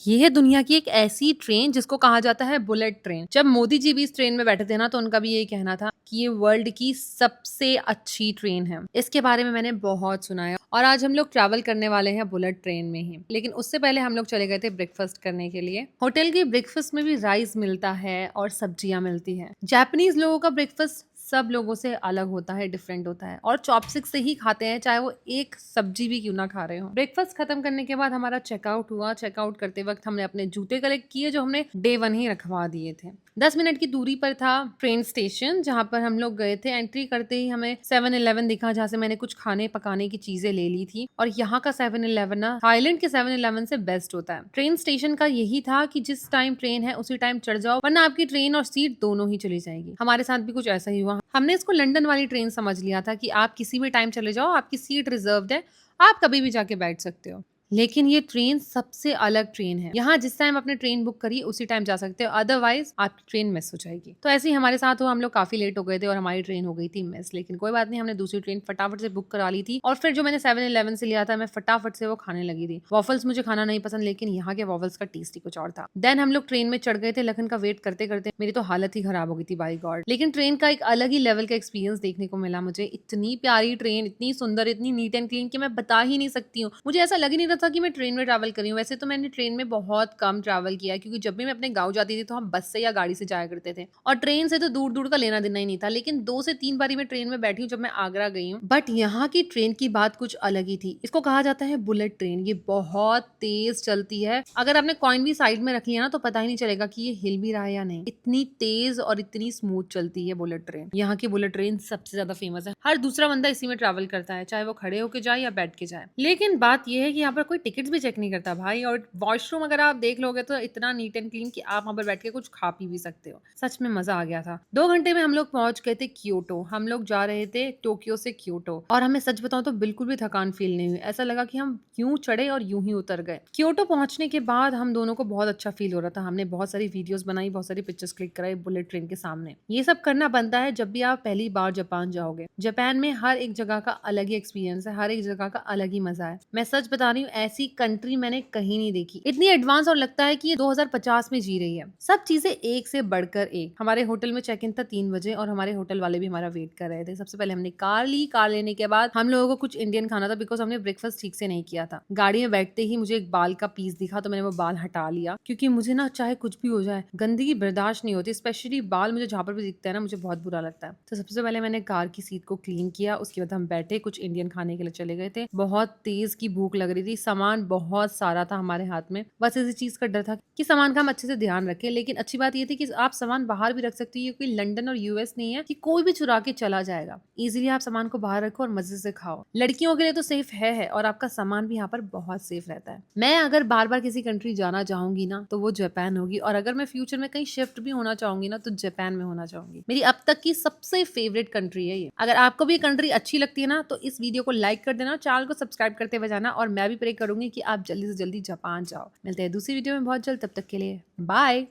ये है दुनिया की एक ऐसी ट्रेन जिसको कहा जाता है बुलेट ट्रेन। जब मोदी जी भी इस ट्रेन में बैठे थे ना, तो उनका भी यही कहना था कि ये वर्ल्ड की सबसे अच्छी ट्रेन है। इसके बारे में मैंने बहुत सुना है और आज हम लोग ट्रैवल करने वाले हैं बुलेट ट्रेन में ही। लेकिन उससे पहले हम लोग चले गए थे ब्रेकफास्ट करने के लिए। होटल की ब्रेकफास्ट में भी राइस मिलता है और सब्जियां मिलती है। जापानीज लोगों का ब्रेकफास्ट सब लोगों से अलग होता है, डिफरेंट होता है और चॉपस्टिक से ही खाते हैं, चाहे वो एक सब्जी भी क्यों ना खा रहे हो। ब्रेकफास्ट खत्म करने के बाद हमारा चेकआउट हुआ। चेकआउट करते वक्त हमने अपने जूते कलेक्ट किए जो हमने डे 1 ही रखवा दिए थे। 10 मिनट की दूरी पर था ट्रेन स्टेशन जहां पर हम लोग गए थे। एंट्री करते ही हमें 7-Eleven दिखा जहां से मैंने कुछ खाने पकाने की चीजें ले ली थी। और यहाँ का 7-Eleven ना थाईलैंड के 7-Eleven से बेस्ट होता है। ट्रेन स्टेशन का यही था कि जिस टाइम ट्रेन है उसी टाइम चढ़ जाओ, वरना आपकी ट्रेन और सीट दोनों ही चली जाएगी। हमारे साथ भी कुछ ऐसा ही हुआ। हमने इसको लंदन वाली ट्रेन समझ लिया था कि आप किसी भी टाइम चले जाओ, आपकी सीट रिजर्व्ड है, आप कभी भी जाके बैठ सकते हो। लेकिन ये ट्रेन सबसे अलग ट्रेन है। यहाँ जिस टाइम आपने ट्रेन बुक करी उसी टाइम जा सकते हो, अदरवाइज आपकी ट्रेन मिस हो जाएगी। तो ऐसे ही हमारे साथ हुआ। हम लोग काफी लेट हो गए थे और हमारी ट्रेन हो गई थी मिस। लेकिन कोई बात नहीं, हमने दूसरी ट्रेन फटाफट से बुक करा ली थी और फिर जो मैंने 7-Eleven से लिया था मैं फटाफट से वो खाने लगी थी। वॉफल्स मुझे खाना नहीं पसंद, लेकिन यहाँ के वॉफल्स का टेस्ट ही कुछ और था। देन हम लोग ट्रेन में चढ़ गए थे। लखन का वेट करते करते मेरी तो हालत ही खराब हो गई थी, बाई गॉड। लेकिन ट्रेन का एक अलग ही लेवल का एक्सपीरियंस देखने को मिला मुझे। इतनी प्यारी ट्रेन, इतनी सुंदर, इतनी नीट एंड क्लीन कि मैं बता ही नहीं सकती हूँ। मुझे ऐसा लग ही नहीं रहा था कि मैं ट्रेन में ट्रैवल करी हूँ। वैसे तो मैंने ट्रेन में बहुत कम ट्रैवल किया है, क्योंकि जब भी मैं अपने गांव जाती थी तो हम बस से या गाड़ी से जाया करते थे और ट्रेन से तो दूर दूर का लेना देना ही नहीं था। लेकिन 2 से 3 बारी मैं ट्रेन में बैठी हूँ जब मैं आगरा गई हूँ। बट यहाँ की ट्रेन की बात कुछ अलग ही थी। इसको कहा जाता है बुलेट ट्रेन। ये बहुत तेज चलती है। अगर आपने कॉइन भी साइड में रख लिया ना तो पता ही नहीं चलेगा कि ये हिल भी रहा है या नहीं। इतनी तेज और इतनी स्मूथ चलती है बुलेट ट्रेन। यहाँ की बुलेट ट्रेन सबसे ज्यादा फेमस है। हर दूसरा बंदा इसी में ट्रैवल करता है, चाहे वो खड़े होके जाए या बैठ के जाए। लेकिन बात यह है कि यहाँ पर कोई टिकट्स भी चेक नहीं करता भाई। और वॉशरूम अगर आप देख लोगे तो इतना नीट एंड क्लीन कि आप वहां पर बैठ के कुछ खा पी भी सकते हो। सच में मजा आ गया था। 2 घंटे में हम लोग पहुंच गए थे क्योटो। हम लोग जा रहे थे टोक्यो से क्योटो और हमें सच बताऊं तो बिल्कुल भी थकान फील नहीं हुई। ऐसा लगा कि हम यूं चढ़े और यूं ही उतर गए। क्योटो पहुंचने के बाद हम दोनों को बहुत अच्छा फील हो रहा था। हमने बहुत सारी वीडियोस बनाई, बहुत सारी पिक्चर्स क्लिक कराई बुलेट ट्रेन के सामने। ये सब करना बनता है जब भी आप पहली बार जापान जाओगे। जापान में हर एक जगह का अलग ही एक्सपीरियंस है, हर एक जगह का अलग ही मजा है। मैं सच बता रही हूँ, ऐसी कंट्री मैंने कहीं नहीं देखी। इतनी एडवांस और लगता है कि ये 2050 में जी रही है। सब चीजें एक से बढ़कर एक। हमारे होटल में चेक इन था 3 बजे और हमारे होटल वाले भी हमारा वेट कर रहे थे। सबसे पहले हमने कार ली। कार लेने के बाद हम लोगों को कुछ इंडियन खाना था, बिकॉज हमने ब्रेकफास्ट ठीक से नहीं किया था। गाड़ी में बैठते ही मुझे एक बाल का पीस दिखा तो मैंने वो बाल हटा लिया, क्योंकि मुझे ना चाहे कुछ भी हो जाए गंदगी बर्दाश्त नहीं होती। स्पेशली बाल मुझे जहाँ पर भी दिखता है ना, मुझे बहुत बुरा लगता है। तो सबसे पहले मैंने कार की सीट को क्लीन किया। उसके बाद हम बैठे, कुछ इंडियन खाने के लिए चले गए थे। बहुत तेज की भूख लग रही थी। सामान बहुत सारा था हमारे हाथ में। बस इसी चीज का डर था कि सामान का हम अच्छे से ध्यान रखें। लेकिन अच्छी बात ये थी कि आप सामान बाहर भी रख सकते हो। ये कोई लंदन और यूएस नहीं है कि कोई भी चुरा के चला जाएगा। इजीली आप सामान को बाहर रखो और मजे से खाओ। लड़कियों के लिए तो सेफ है और आपका सामान भी यहाँ पर बहुत सेफ रहता है। मैं अगर बार बार किसी कंट्री जाना चाहूंगी ना तो वो जापान होगी, और अगर मैं फ्यूचर में कहीं शिफ्ट भी होना चाहूंगी ना तो जापान में होना चाहूंगी। मेरी अब तक की सबसे फेवरेट कंट्री है ये। अगर आपको भी कंट्री अच्छी लगती है ना तो इस वीडियो को लाइक कर देना, चैनल को सब्सक्राइब करते हुए जाना, और मैं भी प्रे करूंगी कि आप जल्दी से जल्दी जापान जाओ। मिलते हैं दूसरी वीडियो में बहुत जल्द। तब तक के लिए बाय।